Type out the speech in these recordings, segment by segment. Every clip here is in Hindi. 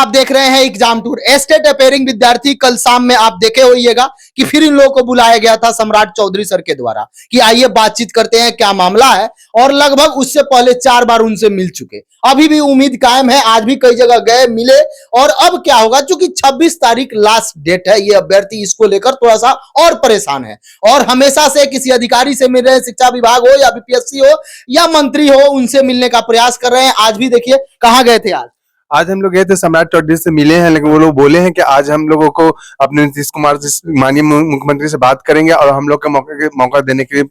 आप देख रहे हैं एग्जाम टूर। एस्टेट अपेयरिंग विद्यार्थी कल शाम में आप देखे होइएगा कि फिर इन लोगों को बुलाया गया था सम्राट चौधरी सर के द्वारा कि आइए बातचीत करते हैं क्या मामला है, और लगभग उससे पहले 4 बार उनसे मिल चुके। अभी भी उम्मीद कायम है, आज भी कई जगह गए मिले। और अब क्या होगा, चूंकि 26 तारीख लास्ट डेट है, ये अभ्यर्थी इसको लेकर थोड़ा सा और परेशान है और हमेशा से किसी अधिकारी से मिल रहे हैं, शिक्षा विभाग हो या बीपीएससी हो या मंत्री हो, उनसे मिलने का प्रयास कर रहे हैं। आज भी देखिए कहां गए थे। आज हम लोग गए थे सम्राट चौधरी से मिले हैं, लेकिन वो लोग बोले हैं कि आज हम लोगों को अपने नीतीश कुमार जी माननीय मुख्यमंत्री से बात करेंगे और हम लोग का मौका देने के लिए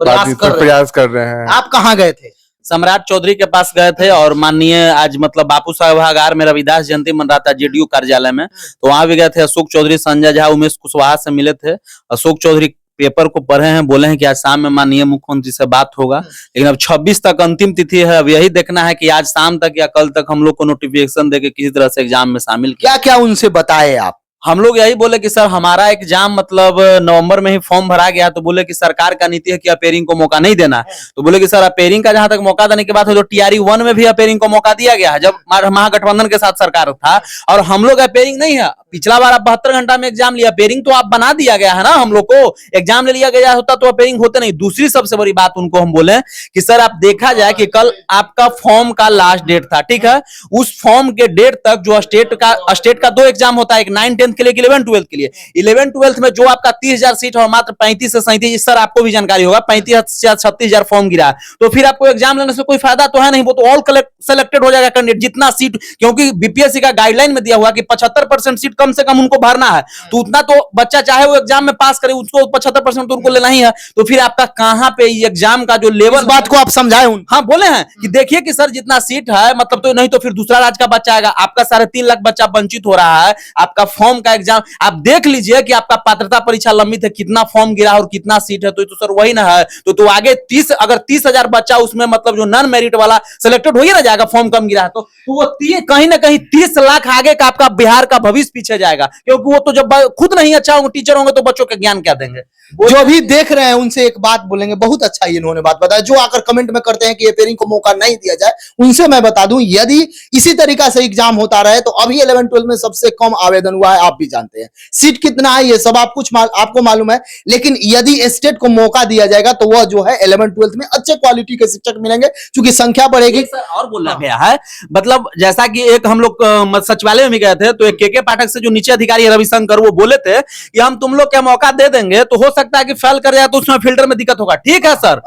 प्रयास कर रहे हैं। आप कहाँ गए थे? सम्राट चौधरी के पास गए थे और माननीय आज मतलब बापू सभागार में रविदास जयंती मन रहा था जेडीयू कार्यालय में, तो वहां भी गए थे। अशोक चौधरी, संजय झा, उमेश कुशवाहा से मिले थे। अशोक चौधरी पेपर को पढ़े हैं, बोले हैं कि आज शाम में माननीय मुख्यमंत्री से बात होगा, लेकिन अब 26 तक अंतिम तिथि है। अब यही देखना है कि आज शाम तक या कल तक हम लोग को नोटिफिकेशन देके किसी तरह से एग्जाम में शामिल क्या क्या उनसे बताए आप? हम लोग यही बोले कि सर हमारा एग्जाम मतलब नवंबर में ही फॉर्म भरा गया, तो बोले कि सरकार का नीति है कि अपेयरिंग को मौका नहीं देना है। तो बोले कि सर अपेयरिंग का जहां तक मौका देने की बात है तो टीआरई 1 में भी अपेयरिंग को मौका दिया गया है जब महागठबंधन के साथ सरकार था, और हम लोग अपेयरिंग नहीं है। पिछला बार आप 72 घंटा में एग्जाम लिया, अपेयरिंग तो आप बना दिया गया है ना, हम लोग को एग्जाम ले लिया गया होता तो अपेयरिंग होते नहीं। दूसरी सबसे बड़ी बात उनको हम बोले कि सर आप देखा जाए कि कल आपका फॉर्म का लास्ट डेट था, ठीक है, उस फॉर्म के डेट तक जो स्टेट का 2 एग्जाम होता है, एक 9-10 के लिए, 11-12 के लिए। 11-12 में जो आपका 30,000 सीट और मात्र 35 से 37, सर आपको भी जानकारी होगा, 35,000-36,000 फॉर्म गिरा, तो फिर आपको एग्जाम लेने से कोई फायदा तो है नहीं। वो तो ऑल सेलेक्टेड हो जाएगा कैंडिडेट जितना सीट, क्योंकि बीपीएससी का गाइडलाइन में दिया हुआ कि 75% सीट कम से कम उनको भरना है, तो उतना तो बच्चा चाहे वो एग्जाम में पास करे, उसको 75% तो उनको लेना ही है। तो फिर आपका कहां पे एग्जाम का जो लेवल, बात को आप समझाए उन? हाँ बोले हैं कि देखिए कि सर जितना सीट है मतलब, तो नहीं तो फिर दूसरा राज्य का बच्चा आएगा, आपका 3.5 लाख बच्चा वंचित हो रहा है। आपका फॉर्म का एग्जाम आप देख लीजिए कि आपका पात्रता परीक्षा लंबित है, कितना फॉर्म गिरा और कितना सीट है, तो सर वही ना है। तो आगे 30,000 बच्चा उसमें मतलब जो नॉन मेरिट वाला सिलेक्टेड हो ही ना जाएगा, फॉर्म कम गिरा है, तो वो कहीं ना कहीं 30 लाख आगे का आपका बिहार का भविष्य पीछे जाएगा, क्योंकि वो तो जब खुद नहीं अच्छा होंगे, टीचर होंगे, तो बच्चों के ज्ञान क्या देंगे। जो भी देख रहे हैं उनसे एक बात बोलेंगे, बहुत अच्छा इन्होंने बात बताया। जो आकर कमेंट में करते हैं कि अपेयरिंग को मौका नहीं दिया जाए, उनसे मैं बता दूं, यदि इसी तरीका से एग्जाम होता रहे तो अभी 11-12 में सबसे कम आवेदन हुआ है, आप भी जानते हैं। सीट कितना है ये सब आपको मालूम है, लेकिन यदि स्टेट को मौका दिया जाएगा तो वह जो है 11-12 में अच्छे क्वालिटी के शिक्षक मिलेंगे, क्योंकि संख्या बढ़ेगी। और बोलना गया है मतलब, जैसा कि एक हम लोग सचिवालय में भी गए थे, तो एक के पाठक से जो नीचे अधिकारी है रविशंकर, वो बोले थे कि हम तुम लोग क्या मौका दे देंगे, तो हो सकता है कि फेल कर जाए तो उसमें फिल्टर में दिक्कत होगा। ठीक है सर,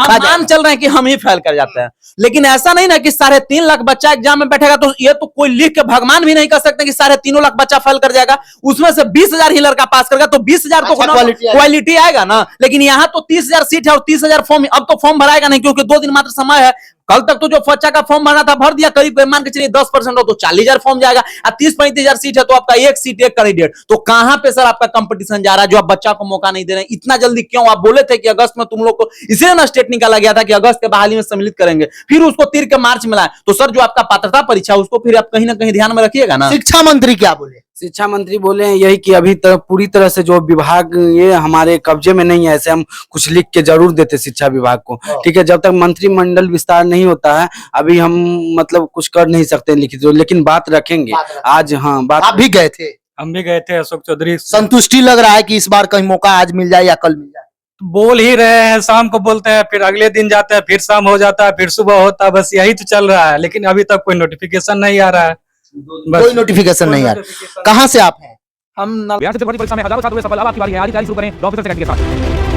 हम मान चल रहे हैं कि हम ही फेल कर जाते हैं, लेकिन ऐसा नहीं ना कि 3.5 लाख बच्चा एग्जाम में बैठेगा, तो ये तो कोई लिख के भगवान भी नहीं कर सकते कि 3.5 लाख बच्चा फेल कर जाएगा, उसमें से 20,000 ही लड़का पास करेगा, तो 20,000 तो क्वालिटी आएगा ना। लेकिन यहाँ तो 30,000 सीट है और 30,000 फॉर्म, अब तो फॉर्म भराएगा नहीं, क्योंकि 2 दिन मात्र समय है। कल तक तो जो बच्चा का फॉर्म भरना था भर दिया, करीब मान के चलिए 10% हो तो 40,000 फॉर्म जाएगा, 30-35,000 सीट है तो आपका एक सीट एक कैंडिडेट, तो कहां पे सर आपका कंपटीशन जा रहा है जो आप बच्चा को मौका नहीं दे रहे हैं इतना जल्दी क्यों? आप बोले थे कि अगस्त में तुम लोग को, इसलिए ना स्टेट निकाला गया था कि अगस्त के बहाली में सम्मिलित करेंगे, फिर उसको तीर के मार्च में लाए, तो सर जो आपका पात्रता परीक्षा उसको फिर आप कहीं ना कहीं ध्यान में रखिएगा ना। शिक्षा मंत्री क्या बोले? शिक्षा मंत्री बोले हैं यही कि अभी तक पूरी तरह से जो विभाग ये हमारे कब्जे में नहीं है, ऐसे हम कुछ लिख के जरूर देते शिक्षा विभाग को, ठीक है। जब तक मंत्रिमंडल विस्तार नहीं होता है अभी हम मतलब कुछ कर नहीं सकते लिखित, लेकिन बात रखेंगे आज। हाँ बात। आप भी गए थे? हम भी गए थे। अशोक चौधरी, संतुष्टि लग रहा है कि इस बार कहीं मौका आज मिल जाए या कल मिल जाए? बोल ही रहे हैं, शाम को बोलते हैं, फिर अगले दिन जाते हैं, फिर शाम हो जाता है, फिर सुबह होता है, बस यही तो चल रहा है, लेकिन अभी तक कोई नोटिफिकेशन नहीं आ रहा है। कोई नोटिफिकेशन नहीं आ रहा। कहाँ से आप हैं? हम बिहार से परीक्षा में हजारों छात्र सफल। अब आपकी बारी है, आज शुरू करें ऑफिसर सेकंड के साथ।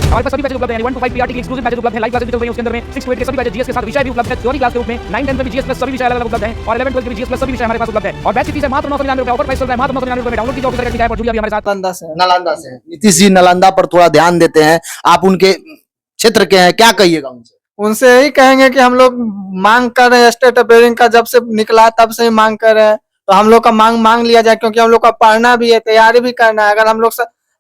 हमारे पास सभी बैचेस उपलब्ध हैं, 1 to 5 पीआरटी के एक्सक्लूसिव बैचेस उपलब्ध हैं, लाइव क्लासेस भी चल रही हैं उसके अंदर में। 6 to 8 के सभी बैचेस जीएस के साथ विषय भी उपलब्ध है, थ्योरी क्लास के रूप में। 9-10 में भी जीएस प्लस सभी विषय अलग-अलग उपलब्ध हैं, और 11-12 के भी जीएस प्लस सभी विषय हमारे पास उपलब्ध है। और बैच की फीस है मात्र 999 रुपए, ऑफर प्राइस चल रहा है मात्र 999 रुपए में। डाउनलोड कीजिए ऑफिसर सेकंड ऐप और जुड़िए अभी हमारे साथ। नालंदा से नीतीश जी नालंदा पर थोड़ा ध्यान देते हैं, आप उनके क्षेत्र के हैं, क्या कहिएगा उनसे? उनसे यही कहेंगे कि हम लोग मांग कर रहे हैं, स्टेट अपेयरिंग का जब से निकला तब से ही मांग कर रहे हैं, तो हम लोग का मांग लिया जाए, क्योंकि हम लोग का पढ़ना भी है, तैयारी भी करना है। अगर हम लोग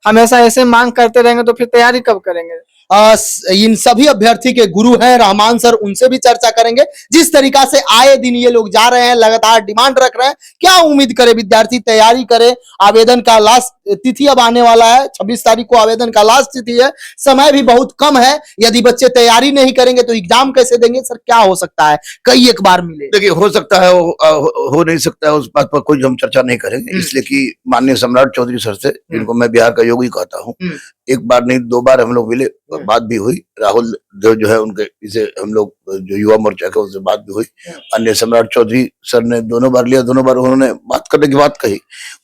हमेशा ऐसे मांग करते रहेंगे तो फिर तैयारी कब करेंगे? इन सभी अभ्यर्थी के गुरु हैं रहमान सर, उनसे भी चर्चा करेंगे। जिस तरीका से आए दिन ये लोग जा रहे हैं, लगातार डिमांड रख रहे हैं, क्या उम्मीद करे विद्यार्थी, तैयारी करे। आवेदन का लास्ट तिथि अब आने वाला है, 26 तारीख को आवेदन का लास्ट तिथि है, समय भी बहुत कम है। यदि बच्चे तैयारी नहीं करेंगे तो एग्जाम कैसे देंगे सर, क्या हो सकता है, कई एक बार मिले। देखिए, हो सकता है, हो नहीं सकता है, उस बात पर कोई हम चर्चा नहीं करेंगे, इसलिए कि माननीय सम्राट चौधरी सर से, जिनको मैं बिहार का योगी कहता हूँ, एक बार नहीं 2 बार हम लोग मिले, बात भी हुई। राहुल देव जो है उनके, इसे हम लोग जो युवा मोर्चा का, उससे बात भी हुई। माननीय सम्राट चौधरी सर ने 2 बार लिया, 2 बार उन्होंने बात करने की बात कही।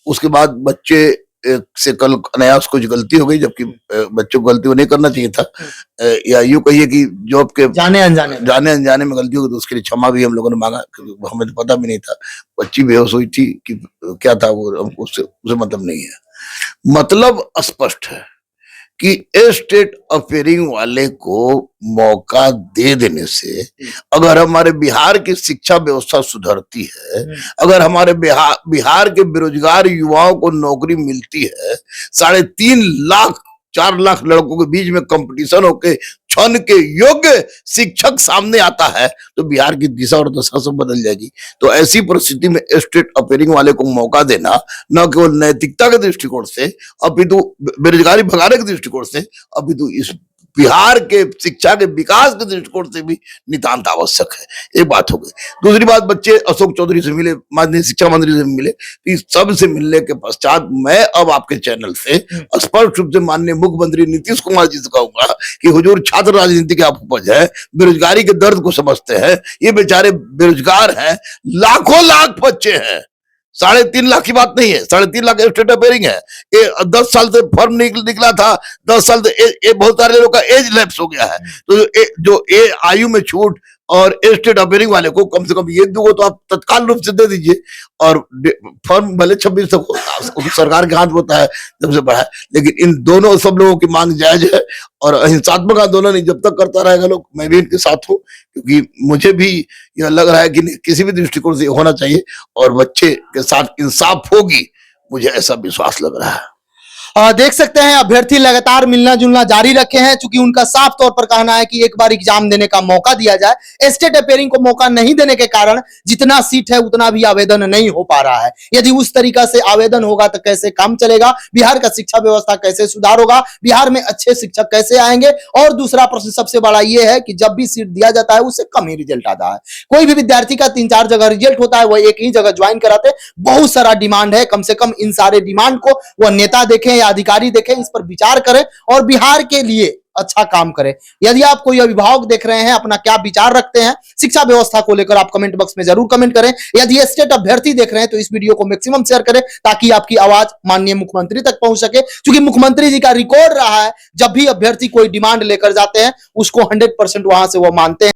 उसके बाद बच्चे से कल अनायास कुछ गलती हो गई, जबकि बच्चों को गलती नहीं करना चाहिए था, या यूं कहिए कि जो आपके जाने अनजाने में गलती हो गई तो उसके लिए क्षमा भी हम लोगों ने मांगा, क्योंकि हमें तो पता भी नहीं था। बच्ची बेहोश हुई थी कि क्या था वो, उससे मतलब नहीं है। मतलब स्पष्ट है कि स्टेट अफेयरिंग वाले को मौका दे देने से अगर हमारे बिहार की शिक्षा व्यवस्था सुधरती है, अगर हमारे बिहार के बेरोजगार युवाओं को नौकरी मिलती है, 3.5 लाख 4 लाख लड़कों के बीच में कंपटीशन होके क्षण के योग्य शिक्षक सामने आता है, तो बिहार की दिशा और दशा सब बदल जाएगी। तो ऐसी परिस्थिति में स्टेट अफेयरिंग वाले को मौका देना, न केवल नैतिकता के दृष्टिकोण से, अपितु बेरोजगारी भगाने के दृष्टिकोण से, अपितु इस बिहार के शिक्षा के विकास के दृष्टिकोण से भी नितांत आवश्यक है। एक बात हो गई। दूसरी बात, बच्चे अशोक चौधरी से मिले, माननीय शिक्षा मंत्री से मिले, इस सब से मिलने के पश्चात मैं अब आपके चैनल से स्पष्ट रूप से माननीय मुख्यमंत्री नीतीश कुमार जी से कहूंगा कि हुजूर, छात्र राजनीति के आप उपज है, बेरोजगारी के दर्द को समझते हैं, ये बेचारे बेरोजगार हैं, लाखों लाख बच्चे हैं, 3.5 लाख की बात नहीं है, 3.5 लाख स्टेट अफेयरिंग है। 10 साल से फॉर्म निकला था, 10 साल से बहुत सारे लोगों का एज लैप्स हो गया है। तो जो आयु में छूट और स्टेट अफेयरिंग वाले को कम से कम ये 2 तो आप तत्काल रूप से दे दीजिए, और फॉर्म भले 26 तक सरकार के हाथ में होता है जब से बढ़ा है, लेकिन इन दोनों सब लोगों की मांग जायज है। और अहिंसात्मक आंदोलन ही जब तक करता रहेगा लोग, मैं भी इनके साथ हूँ, क्योंकि मुझे भी यह लग रहा है कि किसी भी दृष्टिकोण से होना चाहिए और बच्चे के साथ इंसाफ होगी, मुझे ऐसा विश्वास लग रहा है। देख सकते हैं अभ्यर्थी लगातार मिलना जुलना जारी रखे हैं, चूंकि उनका साफ तौर पर कहना है कि एक बार एग्जाम देने का मौका दिया जाए। स्टेट अफेयरिंग को मौका नहीं देने के कारण जितना सीट है उतना भी आवेदन नहीं हो पा रहा है। यदि उस तरीका से आवेदन होगा तो कैसे काम चलेगा, बिहार का शिक्षा व्यवस्था कैसे सुधार होगा, बिहार में अच्छे शिक्षक कैसे आएंगे। और दूसरा प्रश्न सबसे बड़ा यह है कि जब भी सीट दिया जाता है उससे कम ही रिजल्ट आता है। कोई भी विद्यार्थी का 3-4 जगह रिजल्ट होता है, वह एक ही जगह ज्वाइन कराते। बहुत सारा डिमांड है, कम से कम इन सारे डिमांड को वह नेता देखें या अधिकारी देखें, इस पर विचार करें और बिहार के लिए अच्छा काम करें। यदि आप कोई अभिभावक देख रहे हैं, अपना क्या विचार रखते हैं शिक्षा व्यवस्था को लेकर, आप कमेंट बॉक्स में जरूर कमेंट करें। यदि स्टेट अभ्यर्थी देख रहे हैं तो इस वीडियो को मैक्सिमम शेयर करें, ताकि आपकी आवाज माननीय मुख्यमंत्री तक पहुंच सके। क्योंकि मुख्यमंत्री जी का रिकॉर्ड रहा है, जब भी अभ्यर्थी कोई डिमांड लेकर जाते हैं उसको 100% वहां से वो मानते हैं।